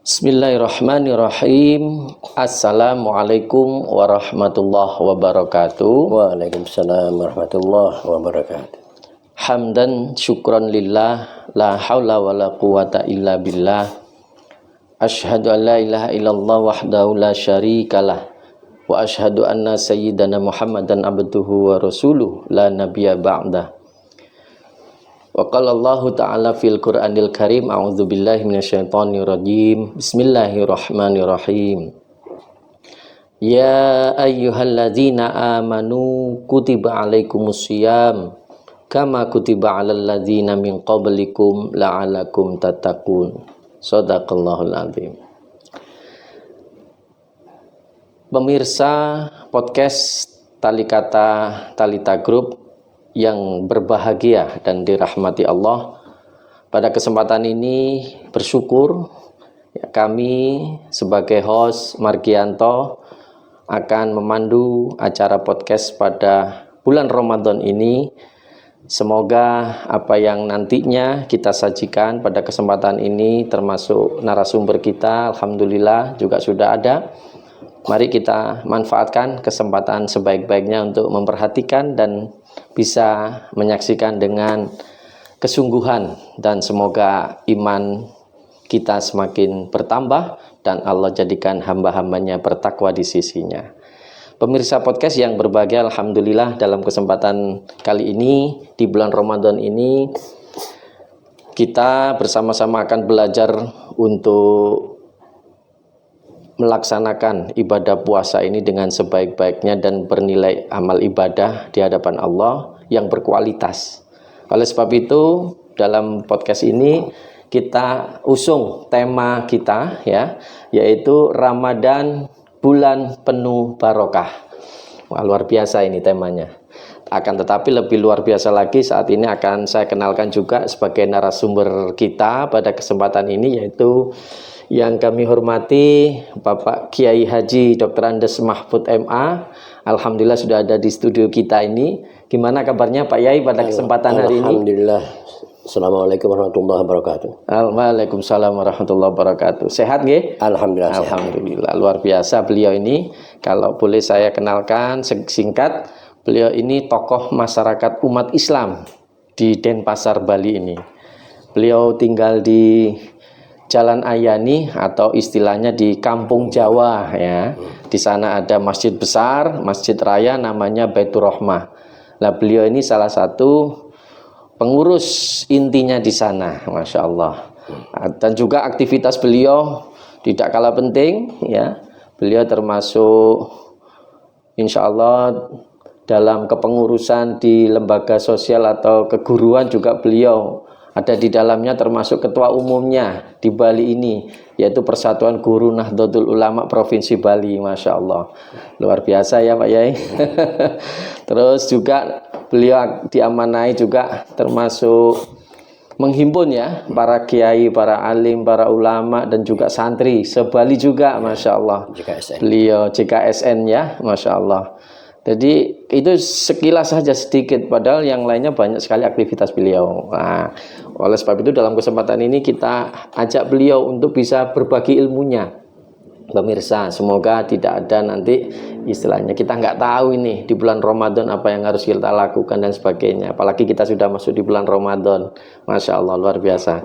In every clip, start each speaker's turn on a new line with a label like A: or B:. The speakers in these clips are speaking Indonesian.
A: Bismillahirrahmanirrahim. Assalamualaikum warahmatullahi wabarakatuh.
B: Waalaikumsalam warahmatullahi wabarakatuh.
A: Hamdan syukran lillah, la haula wa la quwata illa billah. Ashhadu an la ilaha illallah wahdahu la syarikalah. Wa ashhadu anna sayyidana Muhammadan abduhu wa rasuluh la nabiyya ba'dah. Wa qala Allah ta'ala fil Qur'anil Karim, a'udzu billahi minasyaitonir rajim. Bismillahirrahmanirrahim. Ya ayyuhalladzina amanu kutiba alaikumusiyam kama kutiba alal ladzina min qablikum la'alakum tattaqun. Shadaqallahul azim. Pemirsa podcast Tali Kata Talita Group yang berbahagia dan dirahmati Allah, pada kesempatan ini bersyukur kami sebagai host Margianto akan memandu acara podcast pada bulan Ramadan ini. Semoga apa yang nantinya kita sajikan pada kesempatan ini, termasuk narasumber kita, alhamdulillah juga sudah ada. Mari kita manfaatkan kesempatan sebaik-baiknya untuk memperhatikan dan bisa menyaksikan dengan kesungguhan, dan semoga iman kita semakin bertambah dan Allah jadikan hamba-hambanya bertakwa di sisinya. Pemirsa podcast yang berbahagia, alhamdulillah dalam kesempatan kali ini di bulan Ramadan ini kita bersama-sama akan belajar untuk melaksanakan ibadah puasa ini dengan sebaik-baiknya dan bernilai amal ibadah di hadapan Allah yang berkualitas. Oleh sebab itu, dalam podcast ini kita usung tema kita yaitu Ramadan bulan penuh barokah. Wah, luar biasa ini temanya. Akan tetapi lebih luar biasa lagi, saat ini akan saya kenalkan juga sebagai narasumber kita pada kesempatan ini, yaitu yang kami hormati Bapak Kiai Haji Dr. Andes Mahfud MA. Alhamdulillah sudah ada di studio kita ini. Gimana kabarnya Pak Yai pada kesempatan hari ini?
B: Alhamdulillah. Assalamualaikum warahmatullahi wabarakatuh.
A: Waalaikumsalam warahmatullahi wabarakatuh. Sehat nggih?
B: Alhamdulillah.
A: Alhamdulillah. Luar biasa beliau ini. Kalau boleh saya kenalkan singkat, beliau ini tokoh masyarakat umat Islam di Denpasar, Bali ini. Beliau tinggal di Jalan Ayani atau istilahnya di Kampung Jawa ya. Di sana ada masjid besar, masjid raya namanya Baitur Rahmah. Nah, beliau ini salah satu pengurus intinya di sana, masya Allah. Dan juga aktivitas beliau tidak kalah penting ya. Beliau termasuk insya Allah dalam kepengurusan di lembaga sosial atau keguruan juga beliau ada di dalamnya, termasuk ketua umumnya di Bali ini, yaitu Persatuan Guru Nahdlatul Ulama Provinsi Bali. Masya Allah, luar biasa ya Pak Yai. Terus juga beliau diamanai juga termasuk menghimpun ya para kiai, para alim, para ulama dan juga santri se-Bali juga, Masya Allah. Beliau JKSN ya, Masya Allah. Jadi itu sekilas saja sedikit, padahal yang lainnya banyak sekali aktivitas beliau. Nah, oleh sebab itu dalam kesempatan ini kita ajak beliau untuk bisa berbagi ilmunya. Pemirsa, semoga tidak ada nanti istilahnya kita nggak tahu ini di bulan Ramadan apa yang harus kita lakukan dan sebagainya. Apalagi kita sudah masuk di bulan Ramadan. Masya Allah, luar biasa.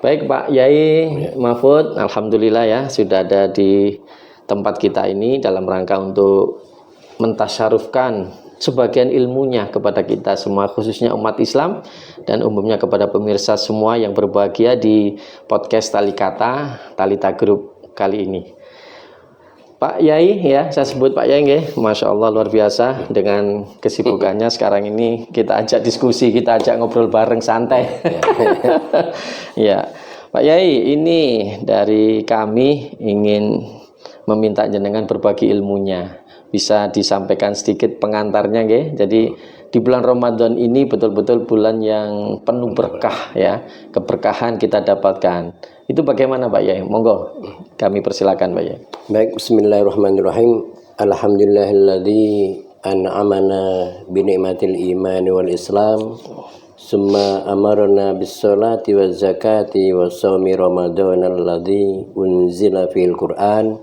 A: Baik Pak Yai Mahfud, alhamdulillah ya sudah ada di tempat kita ini dalam rangka untuk mentasyarufkan sebagian ilmunya kepada kita semua, khususnya umat Islam dan umumnya kepada pemirsa semua yang berbahagia di podcast Tali Kata Talita Group kali ini. Pak Yai ya, saya sebut Pak Yai nggih. Masya Allah, luar biasa dengan kesibukannya sekarang ini. Kita ajak diskusi, kita ajak ngobrol bareng santai. Ya, Pak Yai, ini dari kami ingin meminta jenengan berbagi ilmunya. Bisa disampaikan sedikit pengantarnya nggih. Jadi di bulan Ramadan ini betul-betul bulan yang penuh berkah ya. Keberkahan kita dapatkan. Itu bagaimana Pak Yai? Monggo kami persilakan Pak Yai.
B: Baik, bismillahirrahmanirrahim. Alhamdulillahilladzi an'amana bi ni'matil iman wal islam summa amarna bis salati waz zakati was shaumi ramadan alladzi unzila fil Qur'an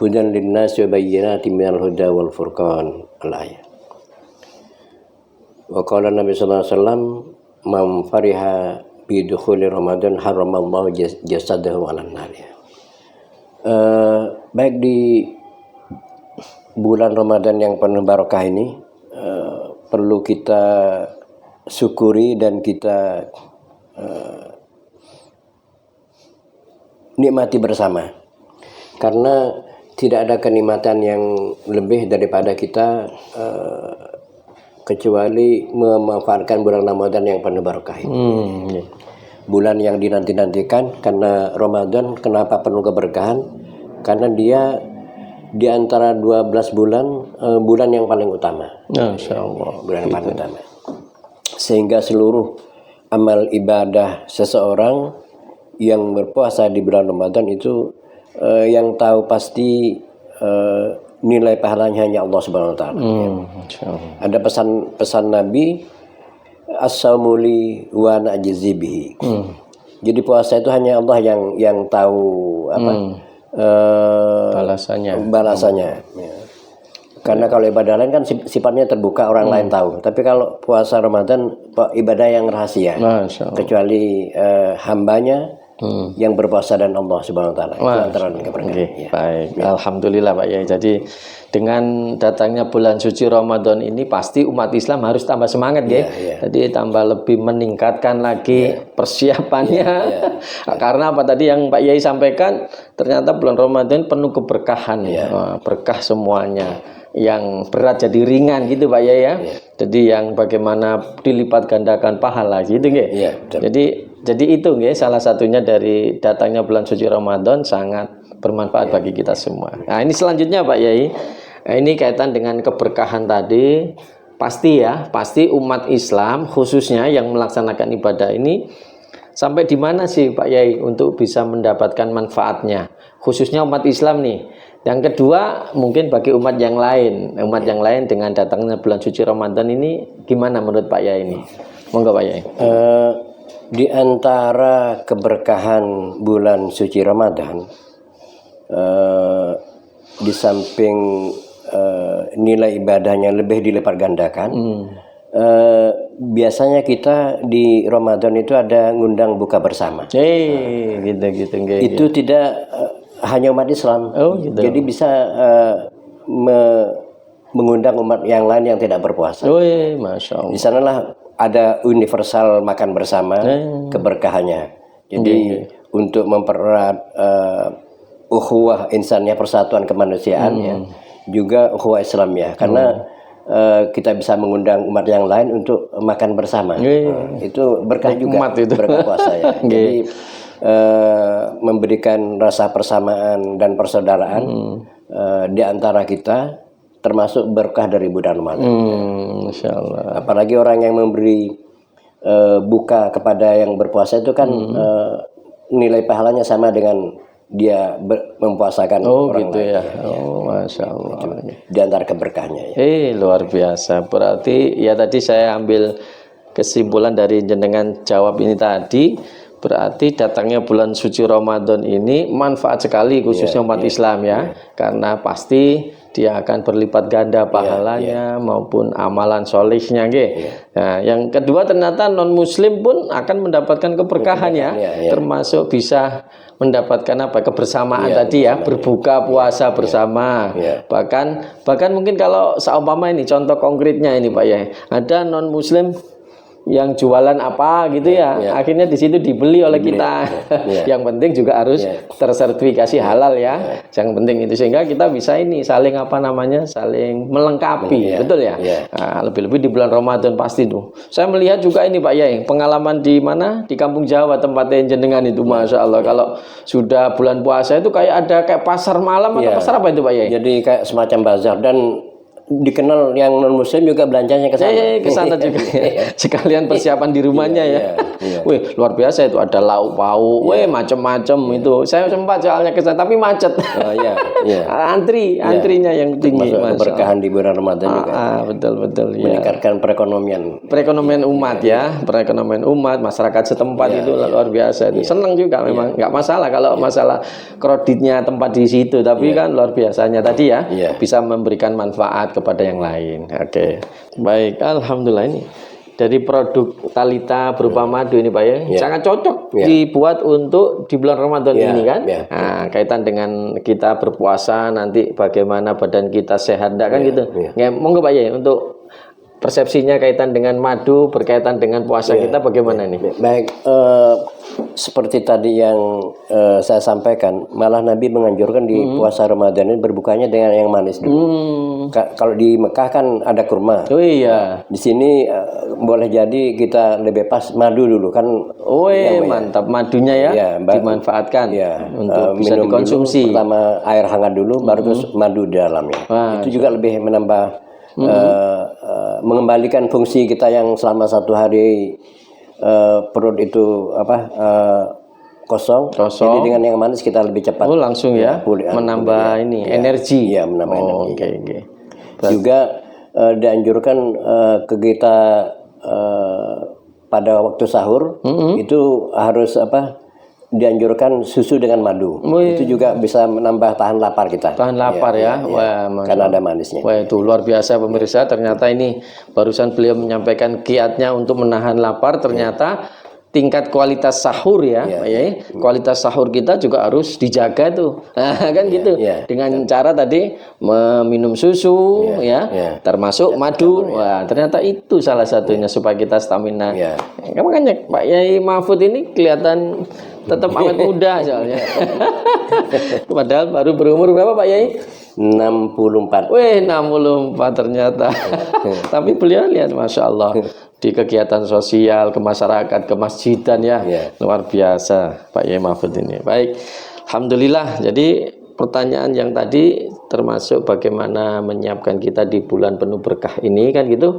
B: hudan linnas wa bayyinatin minal huda wal furqan al-ayat. Wa qala Nabi sallallahu alaihi wasallam man fariha bi dukhuli Ramadan haramallahu jasadahu 'alan nar. Baik di bulan Ramadan yang penuh barokah ini perlu kita syukuri dan kita nikmati bersama, karena tidak ada kenikmatan yang lebih daripada kita kecuali memanfaatkan bulan Ramadan yang penuh barokah ini. Bulan yang dinanti-nantikan, karena Ramadan kenapa penuh keberkahan? Karena dia di antara 12 bulan yang paling utama.
A: Masyaallah.
B: Bulan yang paling utama. Sehingga seluruh amal ibadah seseorang yang berpuasa di bulan Ramadan itu yang tahu pasti nilai pahalanya hanya Allah Subhanahu wa taala. Ada pesan Nabi, as-saumu li wa ana ajzi bihi. Jadi puasa itu hanya Allah yang tahu balasannya. Ya. Karena kalau ibadah lain kan sifatnya terbuka, orang lain tahu. Tapi kalau puasa Ramadan ibadah yang rahasia. Kecuali hambanya yang berpuasa dan Allah Subhanahu wa taala. Itu antara keberkahan.
A: Ya. Baik, alhamdulillah Pak Yai. Jadi dengan datangnya bulan suci Ramadan ini pasti umat Islam harus tambah semangat ya. Jadi tambah lebih meningkatkan lagi persiapannya. Karena apa tadi yang Pak Yai sampaikan, ternyata bulan Ramadan penuh keberkahan berkah semuanya. Yang berat jadi ringan gitu Pak Yai ya. Jadi yang bagaimana dilipat gandakan pahala gitu nggih. Jadi itu nggih salah satunya dari datangnya bulan suci Ramadan sangat bermanfaat bagi kita semua. Nah, ini selanjutnya Pak Yai. Nah, ini kaitan dengan keberkahan tadi. Pasti umat Islam khususnya yang melaksanakan ibadah ini sampai di mana sih Pak Yai untuk bisa mendapatkan manfaatnya? Khususnya umat Islam nih. Yang kedua, mungkin bagi umat yang lain dengan datangnya bulan suci Ramadan ini gimana menurut Pak Yai ini? Monggo Pak Yai.
B: Di antara keberkahan bulan suci Ramadan, di samping nilai ibadahnya lebih dilipat gandakan, biasanya kita di Ramadan itu ada ngundang buka bersama. Itu tidak hanya umat Islam, jadi bisa mengundang umat yang lain yang tidak berpuasa.
A: Masya Allah.
B: Di sanalah ada universal makan bersama keberkahannya. Jadi untuk mempererat ukhuwah insannya, persatuan kemanusiaan juga ukhuwah Islamiyah, karena kita bisa mengundang umat yang lain untuk makan bersama. Itu berkah juga, berkah puasa ya. Jadi memberikan rasa persamaan dan persaudaraan di antara kita, termasuk berkah dari bulan Ramadan.
A: Masya Allah.
B: Apalagi orang yang memberi buka kepada yang berpuasa itu kan nilai pahalanya sama dengan dia mempuasakan orang lain.
A: Masya Allah.
B: Di antara keberkahnya.
A: Luar biasa. Berarti ya tadi saya ambil kesimpulan dari jenengan jawab ini tadi. Berarti datangnya bulan suci Ramadan ini manfaat sekali khususnya umat Islam ya. Karena pasti dia akan berlipat ganda pahalanya maupun amalan solihnya Nah, yang kedua ternyata non muslim pun akan mendapatkan keberkahan termasuk bisa mendapatkan kebersamaan tadi berbuka puasa bersama. Bahkan mungkin kalau seumpama ini contoh konkretnya ini Pak ya, ada non muslim yang jualan apa gitu akhirnya di situ dibeli oleh kita. Yang penting juga harus tersertifikasi halal ya. Yang penting itu, sehingga kita bisa ini saling saling melengkapi, betul ya. Nah, lebih-lebih di bulan Ramadan pasti tuh. Saya melihat juga ini Pak Yai, pengalaman di mana di Kampung Jawa tempatnya jenengan itu, Masya Allah. Kalau sudah bulan puasa itu kayak ada kayak pasar malam atau pasar apa itu Pak Yai?
B: Jadi kayak semacam bazar, dan dikenal yang non muslim juga belanjanya ke sana.
A: Ke sana juga ya. Sekalian persiapan di rumahnya ya. Wih, luar biasa itu, ada lauk pauk, macam-macam itu. Saya sempat soalnya ke sana tapi macet.
B: Oh iya.
A: Antrinya yang tinggi.
B: Masuk keberkahan di bulan Ramadan juga.
A: Betul ya.
B: Meningkatkan perekonomian
A: umat ya, perekonomian umat, masyarakat setempat itu luar biasa itu. Senang juga memang, nggak masalah kalau masalah kreditnya tempat di situ, tapi kan luar biasanya tadi ya, bisa memberikan manfaat kepada yang lain. Oke. Baik, alhamdulillah ini dari produk Talita berupa madu ini Pak ya, sangat cocok dibuat untuk di bulan Ramadan ini kan. Nah, kaitan dengan kita berpuasa nanti bagaimana badan kita sehat enggak kan gitu. Monggo Pak ya, untuk persepsinya kaitan dengan madu berkaitan dengan puasa kita bagaimana nih?
B: Baik, seperti tadi yang saya sampaikan, malah Nabi menganjurkan di puasa Ramadan ini berbukanya dengan yang manis dulu. Kalau di Mekah kan ada kurma.
A: Oh iya.
B: Di sini boleh jadi kita lebih pas madu dulu kan.
A: Oh mantap, madunya ya, dimanfaatkan untuk bisa
B: minum
A: dikonsumsi.
B: Dulu, pertama air hangat dulu, baru terus madu di dalamnya. Itu juga lebih menambah mengembalikan fungsi kita yang selama satu hari perut itu kosong. Jadi dengan yang manis kita lebih cepat.
A: Oh langsung menambah energi.
B: Iya, menambah energi.
A: Oke.
B: Juga dianjurkan ke kita pada waktu sahur itu harus dianjurkan susu dengan madu. Itu juga bisa menambah tahan lapar kita.
A: Tahan lapar ya. Wah,
B: karena ada manisnya.
A: Wah, itu luar biasa pemirsa. Ternyata ini barusan beliau menyampaikan kiatnya untuk menahan lapar. Ternyata tingkat kualitas sahur kualitas sahur kita juga harus dijaga tuh. Nah, kan gitu. Dengan cara tadi meminum susu termasuk madu. Wah, ternyata itu salah satunya supaya kita stamina. Makanya Pak Yai Mahfud ini kelihatan tetap awet muda soalnya. Padahal baru berumur berapa Pak Yai?
B: 64.
A: Wih, 64 ternyata. Tapi beliau lihat Masya Allah di kegiatan sosial, ke masyarakat, ke masjidan luar biasa Pak Yai Mahfud ini. Baik, alhamdulillah. Jadi pertanyaan yang tadi termasuk bagaimana menyiapkan kita di bulan penuh berkah ini kan gitu.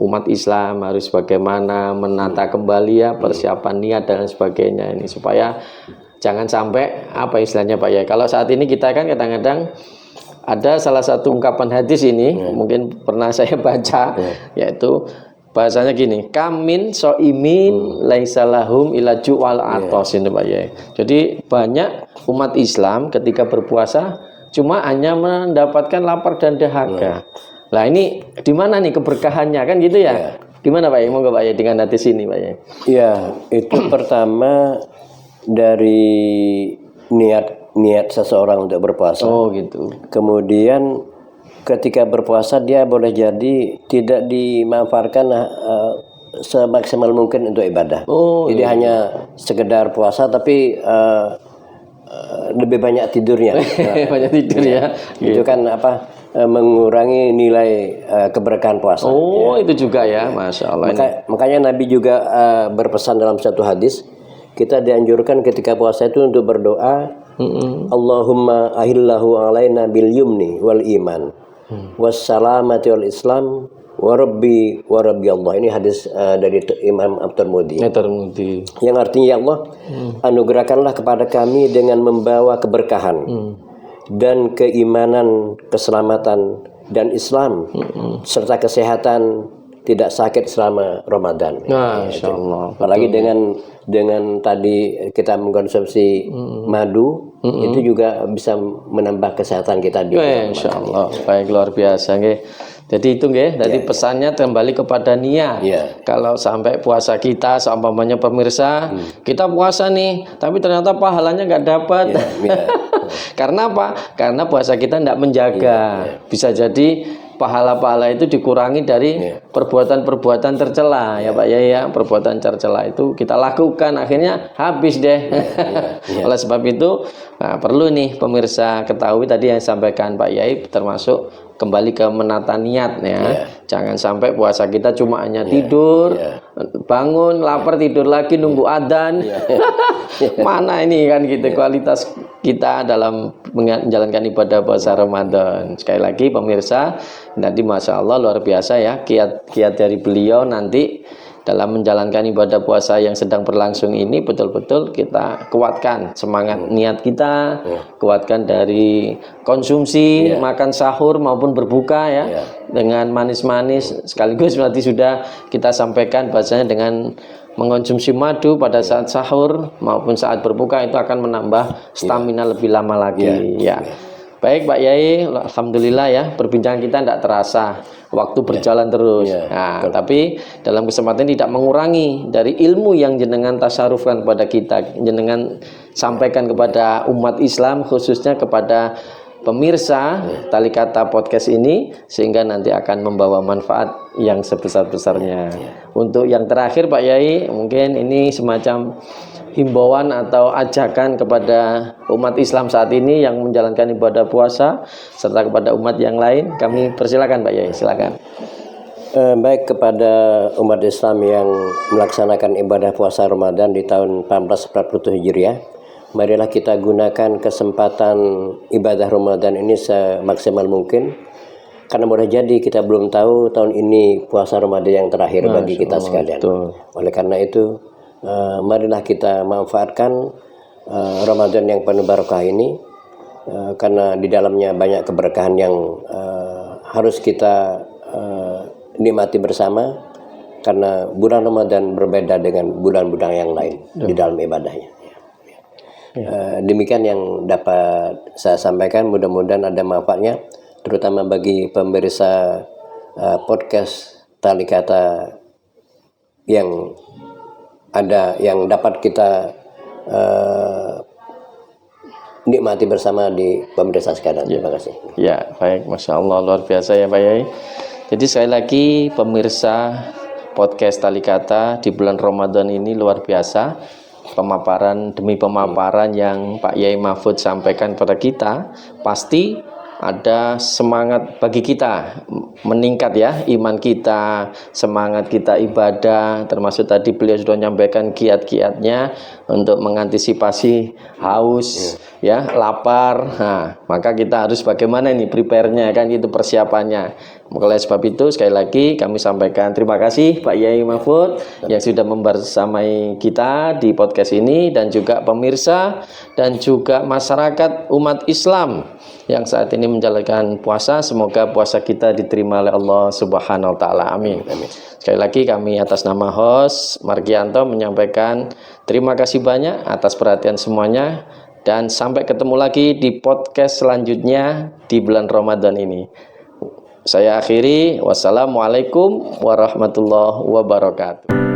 A: Umat Islam harus bagaimana menata kembali persiapan niat dan sebagainya ini supaya jangan sampai apa istilahnya Pak ya. Kalau saat ini kita kan kadang-kadang ada salah satu ungkapan hadis ini mungkin pernah saya baca yaitu bahasanya gini, kamin soimin laisalahum ilaju wal atos ini Pak ya. Jadi banyak umat Islam ketika berpuasa cuma hanya mendapatkan lapar dan dahaga. Lah ini di mana nih keberkahannya kan gitu ya? Gimana Pak ya? Monggo Pak ya dengan hadis ini Pak ya.
B: Iya, itu pertama dari niat seseorang untuk berpuasa.
A: Oh gitu.
B: Kemudian ketika berpuasa dia boleh jadi tidak dimanfaatkan semaksimal mungkin untuk ibadah. Jadi hanya sekedar puasa tapi lebih banyak tidurnya.
A: Banyak tidur ya.
B: Itu kan mengurangi nilai keberkahan puasa.
A: Itu juga ya, Masya Allah.
B: Makanya Nabi juga berpesan dalam satu hadis, kita dianjurkan ketika puasa itu untuk berdoa, Allahumma ahillahu alaina bil yumni wal iman, wassalamati wal islam, wa rabbi Allah. Ini hadis dari Imam At-Tirmidzi. Yang artinya, ya Allah, anugerahkanlah kepada kami dengan membawa keberkahan dan keimanan, keselamatan dan Islam serta kesehatan, tidak sakit selama Ramadan.
A: Masya Allah.
B: Apalagi dengan tadi kita mengkonsumsi madu, itu juga bisa menambah kesehatan kita di
A: Masya Allah. Baik, luar biasa nggih. Jadi itu nggih, jadi pesannya kembali kepada niat. Kalau sampai puasa kita, seumpamanya pemirsa, kita puasa nih, tapi ternyata pahalanya nggak dapat. Karena apa? Karena puasa kita tidak menjaga. Bisa jadi pahala-pahala itu dikurangi dari perbuatan-perbuatan tercela ya Pak ya. Perbuatan tercela itu kita lakukan, akhirnya habis deh. Oleh sebab itu perlu nih pemirsa ketahui tadi yang disampaikan Pak Yai, termasuk kembali ke menata niat ya. Jangan sampai puasa kita cuma hanya tidur, bangun, lapar, tidur lagi, nunggu adzan. Mana ini kan gitu kualitas kita dalam menjalankan ibadah puasa Ramadan. Sekali lagi pemirsa, nanti Masya Allah luar biasa ya kiat-kiat dari beliau nanti dalam menjalankan ibadah puasa yang sedang berlangsung ini betul-betul kita kuatkan semangat niat kita, kuatkan dari konsumsi, makan sahur maupun berbuka ya, dengan manis-manis sekaligus nanti sudah kita sampaikan bahasanya dengan mengonsumsi madu pada saat sahur maupun saat berbuka itu akan menambah stamina lebih lama lagi ya. Baik Pak Yai, alhamdulillah ya perbincangan kita tidak terasa, waktu berjalan terus. Nah, tapi dalam kesempatan tidak mengurangi dari ilmu yang jenengan tasarufkan kepada kita, jenengan sampaikan kepada umat Islam khususnya kepada pemirsa Tali Kata podcast ini sehingga nanti akan membawa manfaat yang sebesar-besarnya. Untuk yang terakhir Pak Yai, mungkin ini semacam himbauan atau ajakan kepada umat Islam saat ini yang menjalankan ibadah puasa serta kepada umat yang lain. Kami persilakan Pak Yai, silakan.
B: Baik kepada umat Islam yang melaksanakan ibadah puasa Ramadan di tahun 1447 Hijriah, marilah kita gunakan kesempatan ibadah Ramadan ini semaksimal mungkin, karena boleh jadi kita belum tahu tahun ini puasa Ramadan yang terakhir bagi kita sekalian. Oleh karena itu marilah kita manfaatkan Ramadan yang penuh barokah ini, karena di dalamnya banyak keberkahan yang harus kita nikmati bersama, karena bulan Ramadan berbeda dengan bulan-bulan yang lain di dalam ibadahnya. Demikian yang dapat saya sampaikan, mudah-mudahan ada manfaatnya terutama bagi pemirsa podcast Tali Kata yang ada yang dapat kita nikmati bersama di pemirsa sekalian. Terima kasih.
A: Ya, baik, Masya Allah luar biasa ya Pak Yai. Jadi sekali lagi pemirsa podcast Tali Kata di bulan Ramadan ini luar biasa, pemaparan demi pemaparan yang Pak Yai Mahfud sampaikan pada kita pasti ada semangat bagi kita meningkat ya, iman kita, semangat kita ibadah, termasuk tadi beliau sudah menyampaikan kiat-kiatnya untuk mengantisipasi haus ya, lapar. Nah, maka kita harus bagaimana ini prepare-nya kan, itu persiapannya. Oleh sebab itu sekali lagi kami sampaikan terima kasih Pak Yai Mahfud yang sudah membersamai kita di podcast ini, dan juga pemirsa dan juga masyarakat umat Islam yang saat ini menjalankan puasa. Semoga puasa kita diterima oleh Allah Subhanahu wa taala. Amin. Sekali lagi kami atas nama host Margianto menyampaikan terima kasih banyak atas perhatian semuanya, dan sampai ketemu lagi di podcast selanjutnya di bulan Ramadan ini. Saya akhiri, wassalamualaikum warahmatullahi wabarakatuh.